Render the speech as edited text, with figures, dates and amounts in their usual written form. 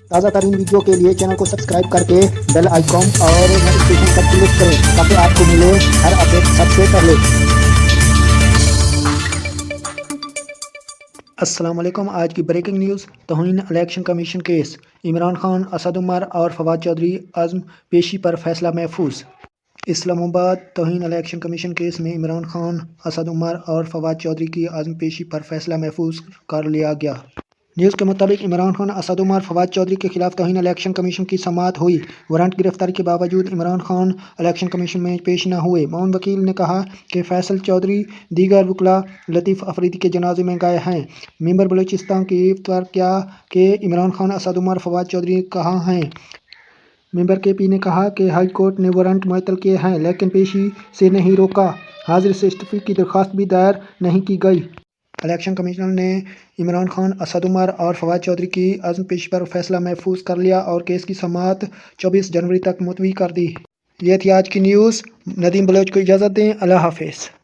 تازہ ترین ویڈیو کے لیے چینل کو سبسکرائب کر کے بیل آئیکن اور نوٹیفکیشن پر کلک کریں تاکہ آپ کو ملے ہر اپڈیٹ سب سے پہلے۔ السلام علیکم۔ آج کی بریکنگ نیوز۔ توہین election commission case, Imran Khan, Asad Umar اور فواد چودھری عزم پیشی پر فیصلہ محفوظ۔ اسلام آباد۔ توہین الیکشن کمیشن کیس میں عمران خان، اسد عمر اور فواد چودھری کی عزم پیشی پر فیصلہ محفوظ کر لیا گیا۔ نیوز کے مطابق عمران خان، اسد عمر، فواد چودھری کے خلاف توہین الیکشن کمیشن کی سماعت ہوئی۔ وارنٹ گرفتاری کے باوجود عمران خان الیکشن کمیشن میں پیش نہ ہوئے۔ معاون وکیل نے کہا کہ فیصل چودھری دیگر وکلاء لطیف افریدی کے جنازے میں گئے ہیں۔ ممبر بلوچستان کی پر کیا کہ عمران خان، اسد عمر، فواد چودھری کہاں ہیں؟ ممبر کے پی نے کہا کہ ہائی کورٹ نے وارنٹ معطل کیے ہیں لیکن پیشی سے نہیں روکا۔ حاضری سے استعفے کی درخواست بھی دائر نہیں کی گئی۔ الیکشن کمیشن نے عمران خان، اسد عمر اور فواد چودھری کی عزم پیشی پر فیصلہ محفوظ کر لیا اور کیس کی سماعت 24 جنوری تک ملتوی کر دی۔ یہ تھی آج کی نیوز۔ ندیم بلوچ کو اجازت دیں۔ اللہ حافظ۔